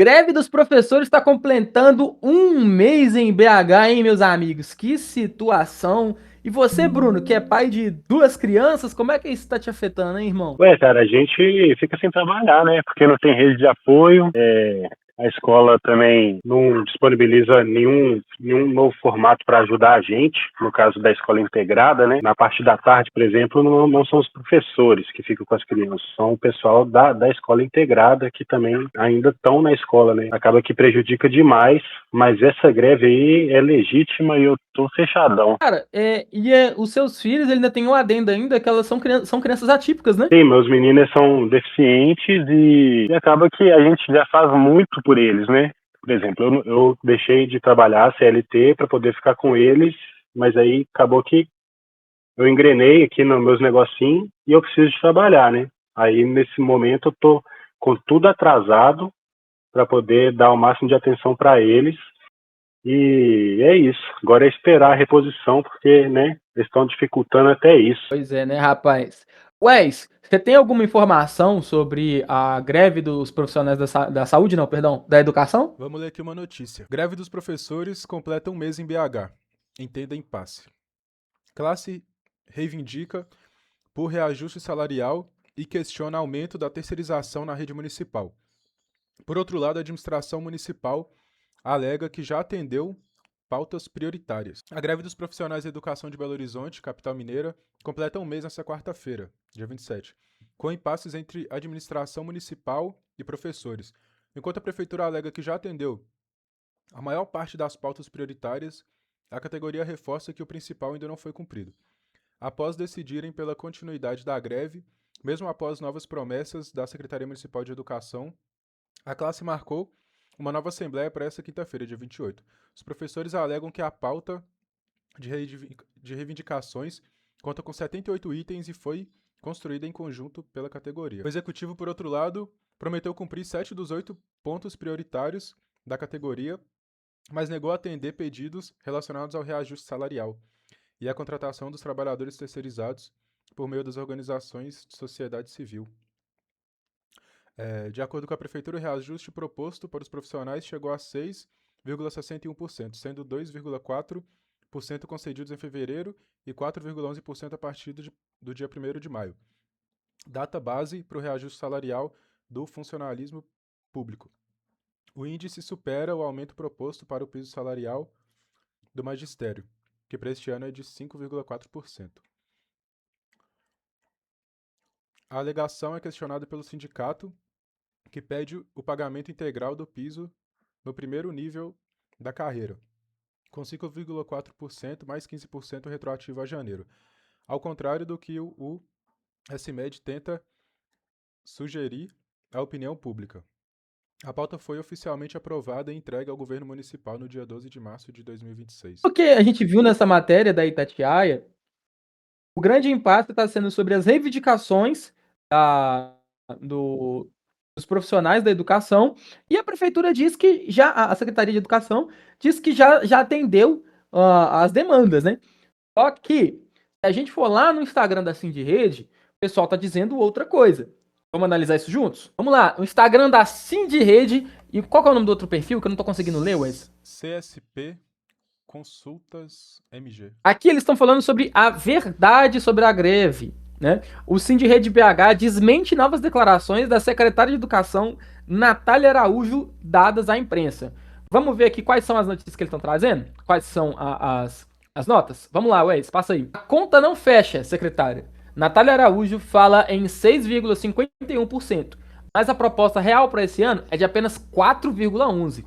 Greve dos professores está completando um mês em BH, hein, meus amigos? Que situação! E você, Bruno, que é pai de duas crianças, como é que isso está te afetando, hein, irmão? Ué, cara, a gente fica sem trabalhar, né? Porque não tem rede de apoio, a escola também não disponibiliza nenhum novo formato para ajudar a gente, no caso da escola integrada, né? Na parte da tarde, por exemplo, não são os professores que ficam com as crianças, são o pessoal da escola integrada que também ainda estão na escola, né? Acaba que prejudica demais, mas essa greve aí é legítima e eu tô fechadão. Cara, os seus filhos, ele ainda tem um adendo ainda, que elas são crianças atípicas, né? Sim, meus meninos são deficientes e acaba que a gente já faz muito por eles, né? Por exemplo, eu deixei de trabalhar CLT para poder ficar com eles, mas aí acabou que eu engrenei aqui nos meus negocinhos e eu preciso de trabalhar, né? Aí nesse momento eu tô com tudo atrasado para poder dar o máximo de atenção para eles. E é isso. Agora é esperar a reposição, porque, né, eles estão dificultando até isso. Pois é, né, rapaz? Wes, você tem alguma informação sobre a greve dos profissionais da saúde, não, perdão, da educação? Vamos ler aqui uma notícia. Greve dos professores completa um mês em BH. Entenda impasse. Classe reivindica por reajuste salarial e questiona aumento da terceirização na rede municipal. Por outro lado, a administração municipal alega que já atendeu pautas prioritárias. A greve dos profissionais da educação de Belo Horizonte, capital mineira, completa um mês nesta quarta-feira, dia 27, com impasses entre administração municipal e professores. Enquanto a prefeitura alega que já atendeu a maior parte das pautas prioritárias, a categoria reforça que o principal ainda não foi cumprido. Após decidirem pela continuidade da greve, mesmo após novas promessas da Secretaria Municipal de Educação, a classe marcou uma nova assembleia para esta quinta-feira, dia 28. Os professores alegam que a pauta de reivindicações conta com 78 itens e foi construída em conjunto pela categoria. O executivo, por outro lado, prometeu cumprir 7 dos 8 pontos prioritários da categoria, mas negou atender pedidos relacionados ao reajuste salarial e à contratação dos trabalhadores terceirizados por meio das organizações de sociedade civil. De acordo com a Prefeitura, o reajuste proposto para os profissionais chegou a 6,61%, sendo 2,4% concedidos em fevereiro e 4,11% a partir do dia 1º de maio, data base para o reajuste salarial do funcionalismo público. O índice supera o aumento proposto para o piso salarial do magistério, que para este ano é de 5,4%. A alegação é questionada pelo sindicato, que pede o pagamento integral do piso no primeiro nível da carreira, com 5,4% mais 15% retroativo a janeiro, ao contrário do que o SMED tenta sugerir à opinião pública. A pauta foi oficialmente aprovada e entregue ao governo municipal no dia 12 de março de 2026. Porque a gente viu nessa matéria da Itatiaia, o grande impasse está sendo sobre as reivindicações do, dos profissionais da educação, e a prefeitura diz que já, a Secretaria de Educação diz que já atendeu as demandas, né? Só que, se a gente for lá no Instagram da Sindirede, o pessoal tá dizendo outra coisa. Vamos analisar isso juntos? Vamos lá, o Instagram da Sindirede, e qual que é o nome do outro perfil que eu não tô conseguindo ler, Wes? CSP Consultas MG. Aqui eles estão falando sobre a verdade sobre a greve, né? O Sindirede BH desmente novas declarações da secretária de Educação, Natália Araújo, dadas à imprensa. Vamos ver aqui quais são as notícias que eles estão trazendo? Quais são as notas? Vamos lá, Wes, passa aí. A conta não fecha, secretária. Natália Araújo fala em 6,51%, mas a proposta real para esse ano é de apenas 4,11%.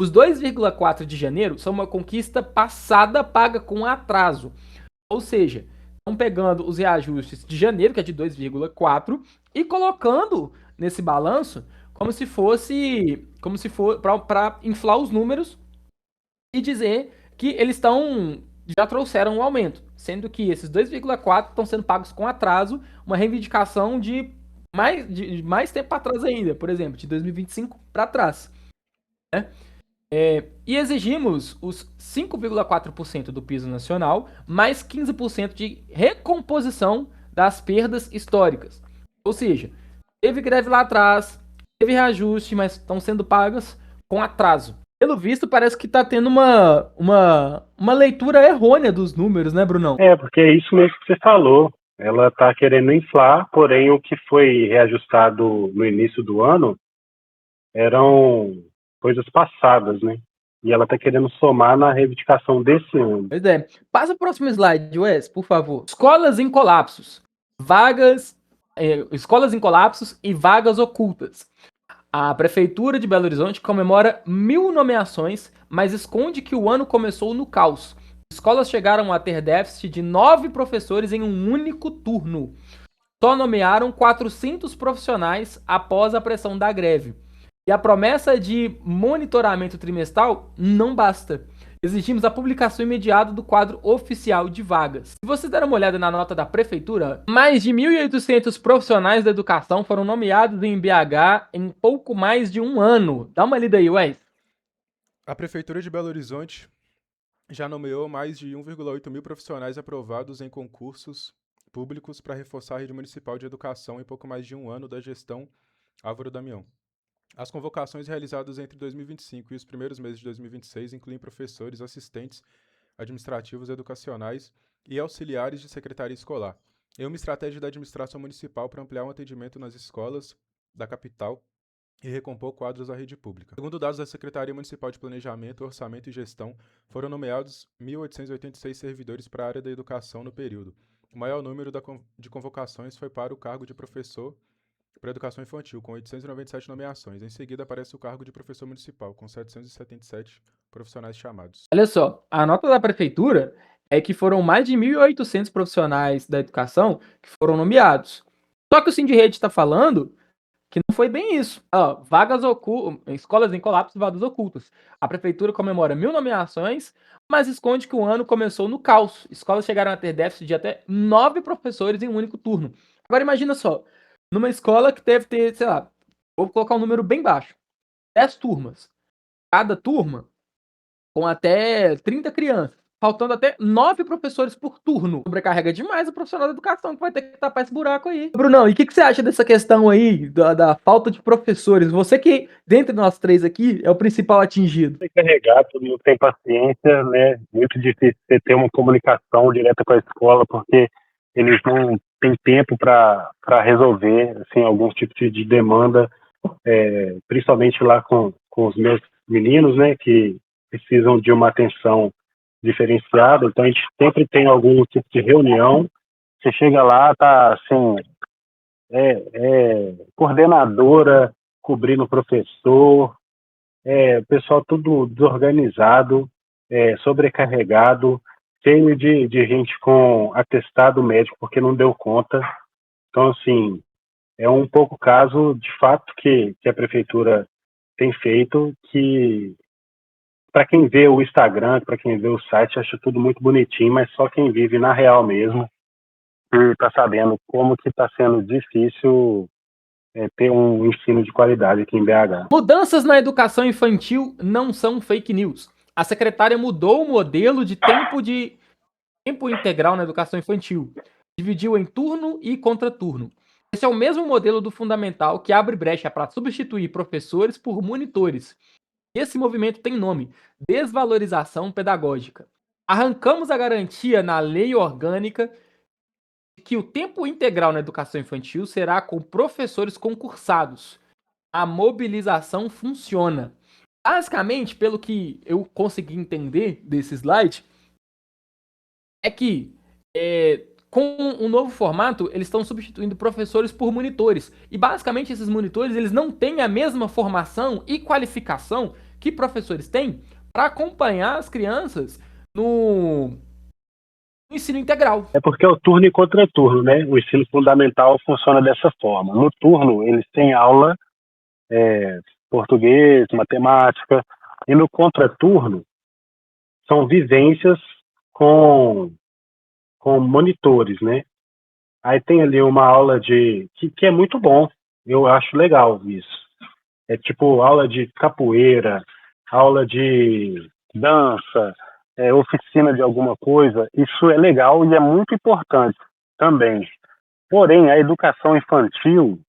Os 2,4 de janeiro são uma conquista passada paga com atraso. Ou seja, estão pegando os reajustes de janeiro, que é de 2,4, e colocando nesse balanço como se fosse para inflar os números e dizer que eles já trouxeram um aumento, sendo que esses 2,4 estão sendo pagos com atraso, uma reivindicação de mais tempo para trás ainda, por exemplo, de 2025 para trás, né? E exigimos os 5,4% do piso nacional, mais 15% de recomposição das perdas históricas. Ou seja, teve greve lá atrás, teve reajuste, mas estão sendo pagas com atraso. Pelo visto, parece que está tendo uma leitura errônea dos números, né, Brunão? Porque é isso mesmo que você falou. Ela está querendo inflar, porém o que foi reajustado no início do ano eram coisas passadas, né? E ela está querendo somar na reivindicação desse ano. Pois é. Passa o próximo slide, Wes, por favor. Escolas em colapsos. Escolas em colapsos e vagas ocultas. A Prefeitura de Belo Horizonte comemora 1.000 nomeações, mas esconde que o ano começou no caos. Escolas chegaram a ter déficit de 9 professores em um único turno. Só nomearam 400 profissionais após a pressão da greve. E a promessa de monitoramento trimestral não basta. Exigimos a publicação imediata do quadro oficial de vagas. Se vocês deram uma olhada na nota da prefeitura, mais de 1.800 profissionais da educação foram nomeados em BH em pouco mais de um ano. Dá uma lida aí, Wes. A Prefeitura de Belo Horizonte já nomeou mais de 1,8 mil profissionais aprovados em concursos públicos para reforçar a rede municipal de educação em pouco mais de um ano da gestão Álvaro Damião. As convocações realizadas entre 2025 e os primeiros meses de 2026 incluem professores, assistentes administrativos, educacionais e auxiliares de secretaria escolar. É uma estratégia da administração municipal para ampliar o atendimento nas escolas da capital e recompor quadros da rede pública. Segundo dados da Secretaria Municipal de Planejamento, Orçamento e Gestão, foram nomeados 1.886 servidores para a área da educação no período. O maior número de convocações foi para o cargo de professor para a educação infantil, com 897 nomeações. Em seguida, aparece o cargo de professor municipal, com 777 profissionais chamados. Olha só, a nota da prefeitura é que foram mais de 1.800 profissionais da educação que foram nomeados. Só que o Sindirrede está falando que não foi bem isso. Escolas em colapso e vagas ocultas. A prefeitura comemora 1.000 nomeações, mas esconde que o ano começou no caos. Escolas chegaram a ter déficit de até 9 professores em um único turno. Agora imagina só, numa escola que deve ter, sei lá, vou colocar um número bem baixo, 10 turmas. Cada turma com até 30 crianças, faltando até 9 professores por turno. Sobrecarrega demais o profissional da educação, que vai ter que tapar esse buraco aí. Brunão, e o que você acha dessa questão aí, da falta de professores? Você que, dentre nós três aqui, é o principal atingido. Tem que carregar, todo mundo tem paciência, né? Muito difícil você ter uma comunicação direta com a escola, porque eles não têm tempo para resolver assim, alguns tipos de demanda, principalmente lá com os meus meninos, né? Que precisam de uma atenção diferenciada. Então a gente sempre tem algum tipo de reunião. Você chega lá, tá assim, coordenadora cobrindo o professor, o pessoal tudo desorganizado, sobrecarregado, cheio de gente com atestado médico porque não deu conta. Então, assim, é um pouco caso, de fato, que a prefeitura tem feito, que para quem vê o Instagram, para quem vê o site, acha tudo muito bonitinho, mas só quem vive na real mesmo está sabendo como que está sendo difícil ter um ensino de qualidade aqui em BH. Mudanças na educação infantil não são fake news. A secretária mudou o modelo de tempo integral na educação infantil. Dividiu em turno e contraturno. Esse é o mesmo modelo do fundamental que abre brecha para substituir professores por monitores. Esse movimento tem nome: desvalorização pedagógica. Arrancamos a garantia na lei orgânica que o tempo integral na educação infantil será com professores concursados. A mobilização funciona. Basicamente, pelo que eu consegui entender desse slide, é que com o novo formato, eles estão substituindo professores por monitores. E basicamente esses monitores, eles não têm a mesma formação e qualificação que professores têm para acompanhar as crianças no ensino integral. É porque é o turno e contraturno, né? O ensino fundamental funciona dessa forma. No turno, eles têm aula português, matemática, e no contraturno são vivências com monitores, né? Aí tem ali uma aula que é muito bom, eu acho legal isso. É tipo aula de capoeira, aula de dança, oficina de alguma coisa. Isso é legal e é muito importante também. Porém, a educação infantil,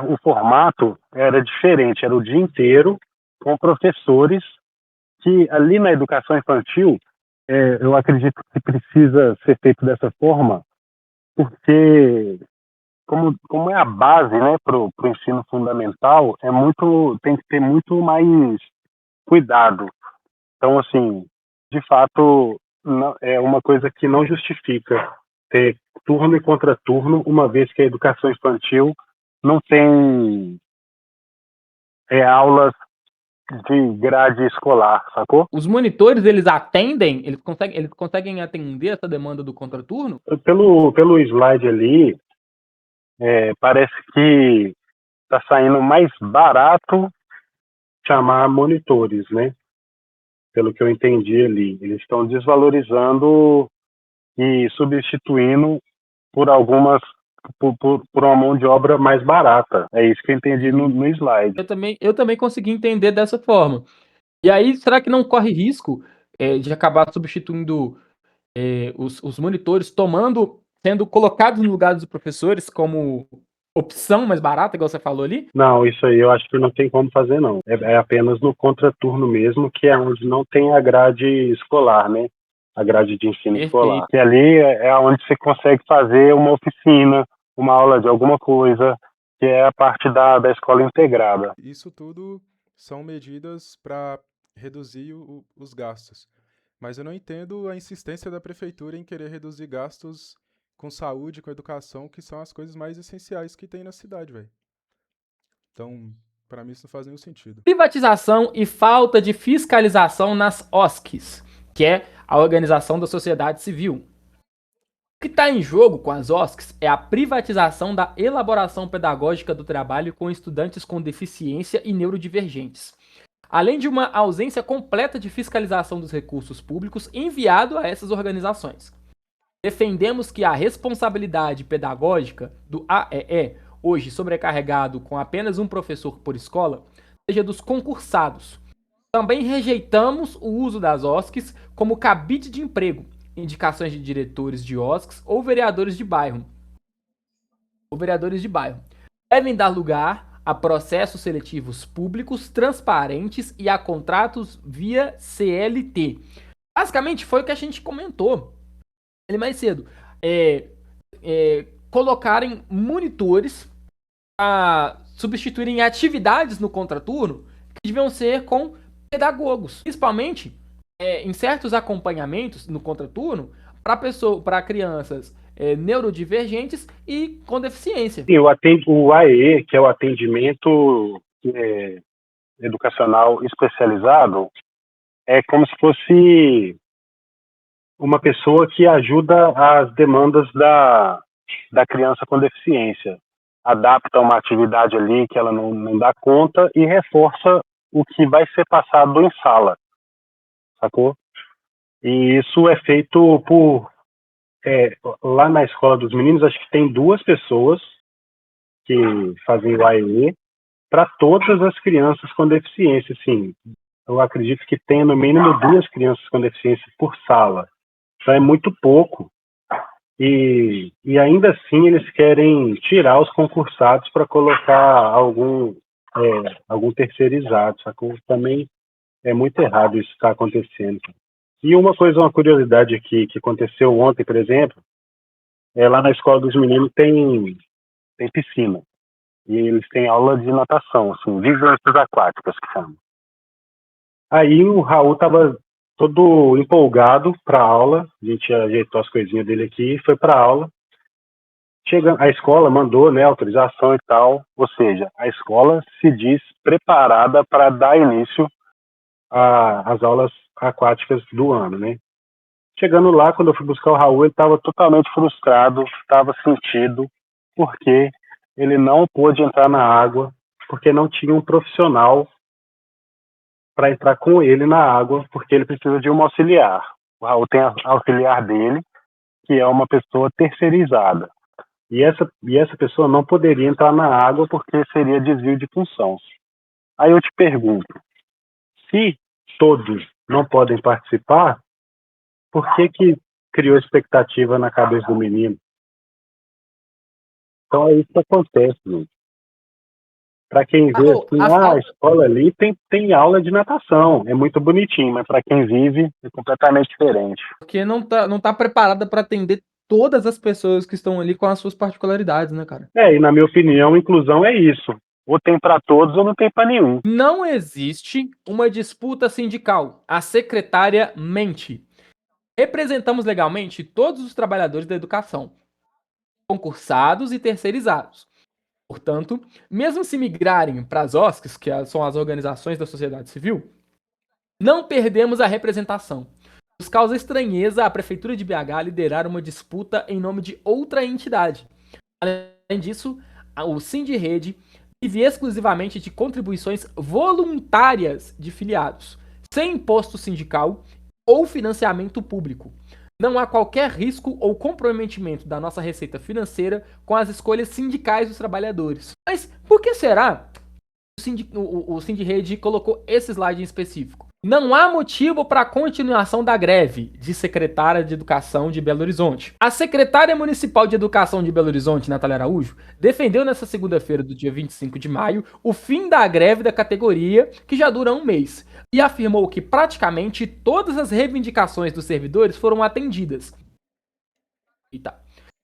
o formato era diferente, era o dia inteiro com professores que ali na educação infantil, eu acredito que precisa ser feito dessa forma, porque como é a base, né, para o ensino fundamental, tem que ter muito mais cuidado. Então, assim, de fato, é uma coisa que não justifica ter turno e contraturno, uma vez que a educação infantil não tem aulas de grade escolar, sacou? Os monitores, eles atendem, eles conseguem atender essa demanda do contraturno? Pelo slide ali, parece que está saindo mais barato chamar monitores, né? Pelo que eu entendi ali. Eles estão desvalorizando e substituindo por algumas por uma mão de obra mais barata. É isso que eu entendi no slide. Eu também consegui entender dessa forma. E aí, será que não corre risco de acabar substituindo os monitores, sendo colocados no lugar dos professores como opção mais barata, igual você falou ali? Não, isso aí eu acho que não tem como fazer, não. É apenas no contraturno mesmo, que é onde não tem a grade escolar, né? A grade de ensino escolar. Que ali é onde você consegue fazer uma oficina, uma aula de alguma coisa, que é a parte da escola integrada. Isso tudo são medidas para reduzir os gastos. Mas eu não entendo a insistência da prefeitura em querer reduzir gastos com saúde, com educação, que são as coisas mais essenciais que tem na cidade, velho. Então, para mim isso não faz nenhum sentido. Privatização e falta de fiscalização nas OSCs, que é a Organização da Sociedade Civil. O que está em jogo com as OSCs é a privatização da elaboração pedagógica do trabalho com estudantes com deficiência e neurodivergentes, além de uma ausência completa de fiscalização dos recursos públicos enviado a essas organizações. Defendemos que a responsabilidade pedagógica do AEE, hoje sobrecarregado com apenas um professor por escola, seja dos concursados. Também rejeitamos o uso das OSCs como cabide de emprego, indicações de diretores de OSCs ou vereadores de bairro. Devem dar lugar a processos seletivos públicos, transparentes e a contratos via CLT. Basicamente foi o que a gente comentou ali mais cedo. Colocarem monitores a substituírem atividades no contraturno que deviam ser com pedagogos, principalmente em certos acompanhamentos no contraturno para crianças neurodivergentes e com deficiência. E o AE, que é o atendimento educacional especializado, é como se fosse uma pessoa que ajuda as demandas da criança com deficiência. Adapta uma atividade ali que ela não dá conta e reforça o que vai ser passado em sala, sacou? E isso é feito lá na escola dos meninos, acho que tem 2 pessoas que fazem o AEE para todas as crianças com deficiência, assim. Eu acredito que tem no mínimo 2 crianças com deficiência por sala. Então é muito pouco. E ainda assim eles querem tirar os concursados para colocar algum terceirizado, sacou? Também é muito errado isso estar acontecendo. E uma curiosidade aqui que aconteceu ontem, por exemplo, lá na escola dos meninos tem piscina. E eles têm aula de natação, assim, vivências aquáticas que chamam. Aí o Raul estava todo empolgado para a aula, a gente ajeitou as coisinhas dele aqui e foi para a aula. A escola mandou, né, autorização e tal, ou seja, a escola se diz preparada para dar início às aulas aquáticas do ano, né? Chegando lá, quando eu fui buscar o Raul, ele estava totalmente frustrado, estava sentido, porque ele não pôde entrar na água, porque não tinha um profissional para entrar com ele na água, porque ele precisa de um auxiliar. O Raul tem a auxiliar dele, que é uma pessoa terceirizada. E essa pessoa não poderia entrar na água porque seria desvio de função. Aí eu te pergunto, se todos não podem participar, por que criou expectativa na cabeça do menino? Então é isso que acontece, gente. Para quem vê Ô, assim, a escola ali tem aula de natação, é muito bonitinho, mas para quem vive é completamente diferente. Porque não tá preparada para atender todas as pessoas que estão ali com as suas particularidades, né, cara? E na minha opinião, inclusão é isso. Ou tem para todos ou não tem para nenhum. Não existe uma disputa sindical. A secretária mente. Representamos legalmente todos os trabalhadores da educação, concursados e terceirizados. Portanto, mesmo se migrarem para as OSCs, que são as organizações da sociedade civil, não perdemos a representação. Nos causa estranheza a Prefeitura de BH liderar uma disputa em nome de outra entidade. Além disso, o Sindirrede vive exclusivamente de contribuições voluntárias de filiados, sem imposto sindical ou financiamento público. Não há qualquer risco ou comprometimento da nossa receita financeira com as escolhas sindicais dos trabalhadores. Mas por que será que o Sindirrede colocou esse slide em específico? Não há motivo para a continuação da greve, diz secretária de Educação de Belo Horizonte. A secretária municipal de Educação de Belo Horizonte, Natália Araújo, defendeu nesta segunda-feira do dia 25 de maio o fim da greve da categoria, que já dura um mês, e afirmou que praticamente todas as reivindicações dos servidores foram atendidas. Eita.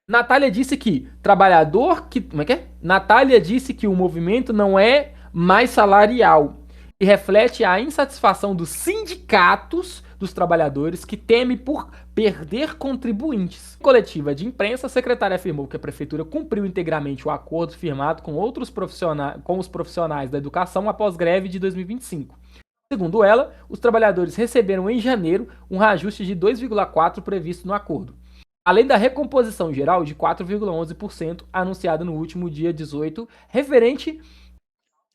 Natália disse que Natália disse que o movimento não é mais salarial e reflete a insatisfação dos sindicatos dos trabalhadores que temem por perder contribuintes. Em coletiva de imprensa, a secretária afirmou que a prefeitura cumpriu integralmente o acordo firmado com os profissionais da educação após greve de 2025. Segundo ela, os trabalhadores receberam em janeiro um reajuste de 2,4% previsto no acordo, além da recomposição geral de 4,11% anunciada no último dia 18, referente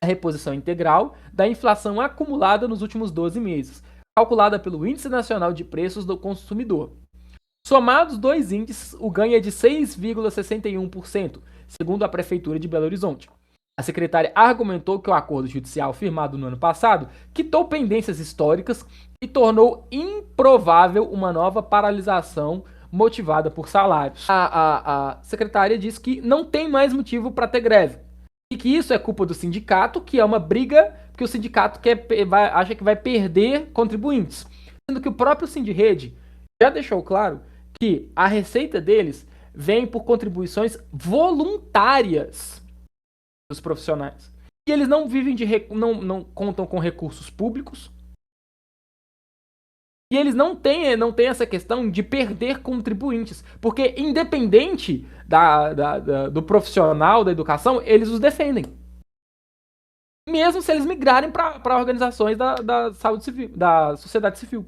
à reposição integral da inflação acumulada nos últimos 12 meses, calculada pelo Índice Nacional de Preços do Consumidor. Somados dois índices, o ganho é de 6,61%, segundo a Prefeitura de Belo Horizonte. A secretária argumentou que o acordo judicial firmado no ano passado quitou pendências históricas e tornou improvável uma nova paralisação motivada por salários. A secretária disse que não tem mais motivo para ter greve e que isso é culpa do sindicato, que é uma briga que o sindicato acha que vai perder contribuintes. Sendo que o próprio Sindirrede já deixou claro que a receita deles vem por contribuições voluntárias dos profissionais. E eles não vivem não contam com recursos públicos. E eles não têm essa questão de perder contribuintes. Porque independente do profissional da educação, eles os defendem. Mesmo se eles migrarem para organizações da saúde civil, da sociedade civil.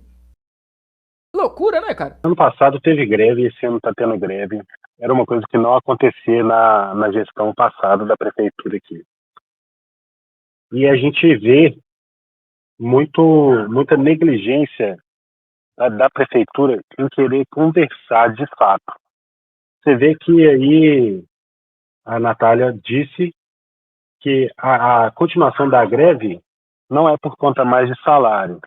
Loucura, né, cara? Ano passado teve greve, esse ano está tendo greve. Era uma coisa que não acontecia na gestão passada da prefeitura aqui. E a gente vê muita negligência da prefeitura em querer conversar de fato. Você vê que aí a Natália disse que a continuação da greve não é por conta mais de salário.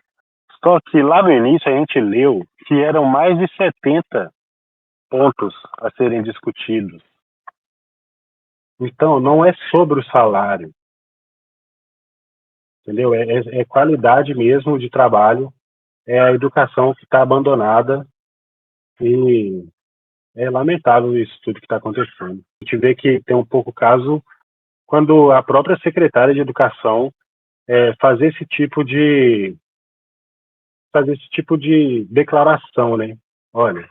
Só que lá no início a gente leu que eram mais de 70 pontos a serem discutidos. Então, não é sobre o salário. Entendeu? É qualidade mesmo de trabalho, é a educação que está abandonada e é lamentável isso tudo que está acontecendo. A gente vê que tem um pouco caso quando a própria secretária de educação fazer esse tipo de declaração, né? Olha,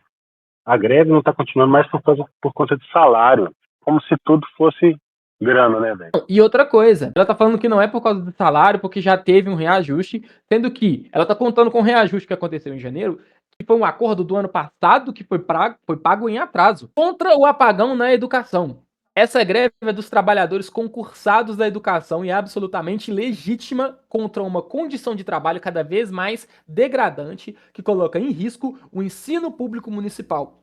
a greve não está continuando mais por conta de salário, como se tudo fosse grana, né, velho? E outra coisa, ela tá falando que não é por causa do salário, porque já teve um reajuste, sendo que ela tá contando com o reajuste que aconteceu em janeiro, que foi um acordo do ano passado que foi pago em atraso, contra o apagão na educação. Essa greve é dos trabalhadores concursados da educação e é absolutamente legítima contra uma condição de trabalho cada vez mais degradante que coloca em risco o ensino público municipal.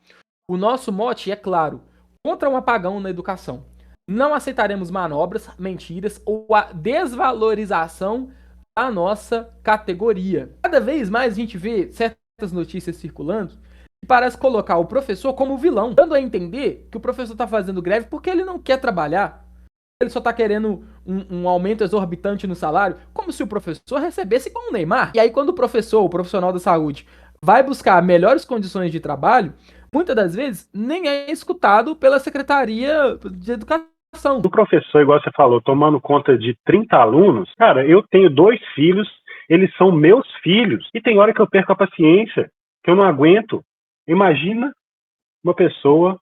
O nosso mote é claro, contra um apagão na educação. Não aceitaremos manobras, mentiras ou a desvalorização da nossa categoria. Cada vez mais a gente vê certas notícias circulando que parece colocar o professor como vilão, dando a entender que o professor está fazendo greve porque ele não quer trabalhar. ele só tá querendo um aumento exorbitante no salário, como se o professor recebesse como o Neymar. E aí, quando o professor, o profissional da saúde, vai buscar melhores condições de trabalho, muitas das vezes nem é escutado pela Secretaria de Educação. O professor, igual você falou, tomando conta de 30 alunos, cara, eu tenho 2 filhos, eles são meus filhos, e tem hora que eu perco a paciência, que eu não aguento. Imagina uma pessoa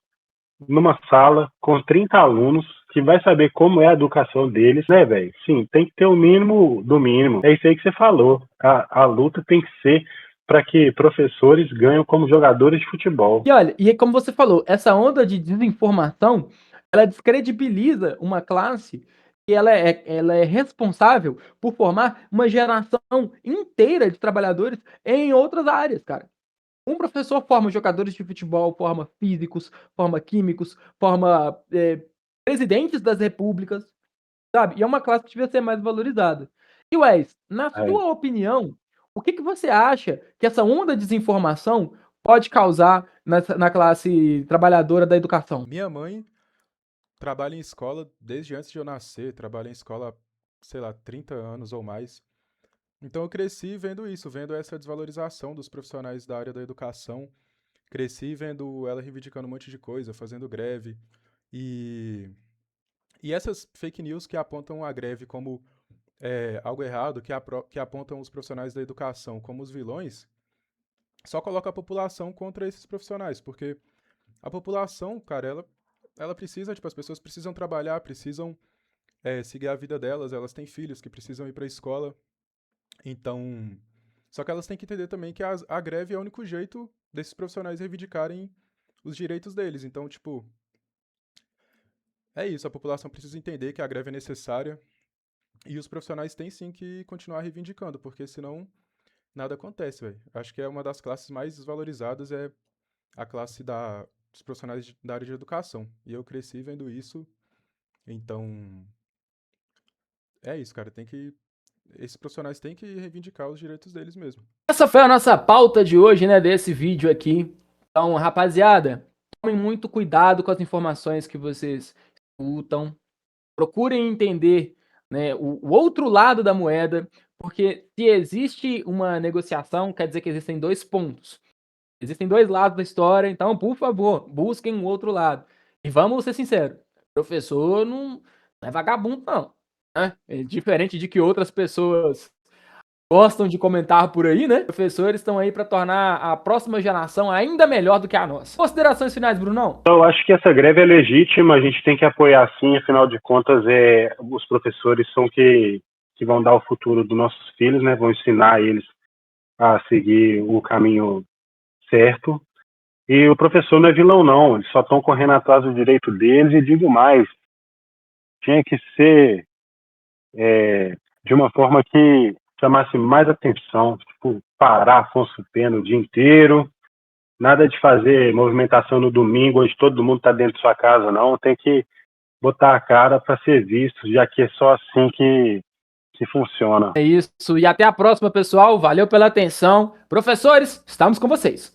numa sala com 30 alunos que vai saber como é a educação deles, né, velho? Sim, tem que ter o mínimo do mínimo. É isso aí que você falou. A luta tem que ser para que professores ganhem como jogadores de futebol. E olha, e como você falou, essa onda de desinformação, ela descredibiliza uma classe que ela é responsável por formar uma geração inteira de trabalhadores em outras áreas, cara. Um professor forma jogadores de futebol, forma físicos, forma químicos, forma presidentes das repúblicas, sabe? E é uma classe que devia ser mais valorizada. E Wes, na É. sua opinião, o que você acha que essa onda de desinformação pode causar na classe trabalhadora da educação? Minha mãe trabalha em escola desde antes de eu nascer, trabalha em escola, sei lá, 30 anos ou mais. Então eu cresci vendo isso, vendo essa desvalorização dos profissionais da área da educação. Cresci vendo ela reivindicando um monte de coisa, fazendo greve. E, e essas fake news que apontam a greve como algo errado, que apontam os profissionais da educação como os vilões, só coloca a população contra esses profissionais, porque a população, cara, ela precisa, tipo, as pessoas precisam trabalhar, precisam seguir a vida delas, elas têm filhos que precisam ir pra escola. Então, só que elas têm que entender também que a greve é o único jeito desses profissionais reivindicarem os direitos deles. Então, tipo, é isso, a população precisa entender que a greve é necessária e os profissionais têm sim que continuar reivindicando, porque senão nada acontece, velho. Acho que é uma das classes mais desvalorizadas, é a classe dos profissionais da área de educação. E eu cresci vendo isso, então é isso, cara, esses profissionais têm que reivindicar os direitos deles mesmo. Essa foi a nossa pauta de hoje, né, desse vídeo aqui. Então, rapaziada, tomem muito cuidado com as informações que vocês escutam. Procurem entender, né, o outro lado da moeda, porque se existe uma negociação, quer dizer que existem 2 pontos. Existem 2 lados da história, então, por favor, busquem o outro lado. E vamos ser sinceros, professor não é vagabundo não, né? É diferente de que outras pessoas gostam de comentar por aí, né? Professores estão aí para tornar a próxima geração ainda melhor do que a nossa. Considerações finais, Brunão? Eu acho que essa greve é legítima, a gente tem que apoiar sim, afinal de contas, os professores são que vão dar o futuro dos nossos filhos, né? Vão ensinar eles a seguir o caminho certo. E o professor não é vilão, não, eles só estão correndo atrás do direito deles, e digo mais, tinha que ser de uma forma que chamasse mais atenção, tipo, parar Afonso Pena o dia inteiro, nada de fazer movimentação no domingo, onde todo mundo está dentro de sua casa, não. Tem que botar a cara para ser visto, já que é só assim que funciona. É isso. E até a próxima, pessoal. Valeu pela atenção. Professores, estamos com vocês.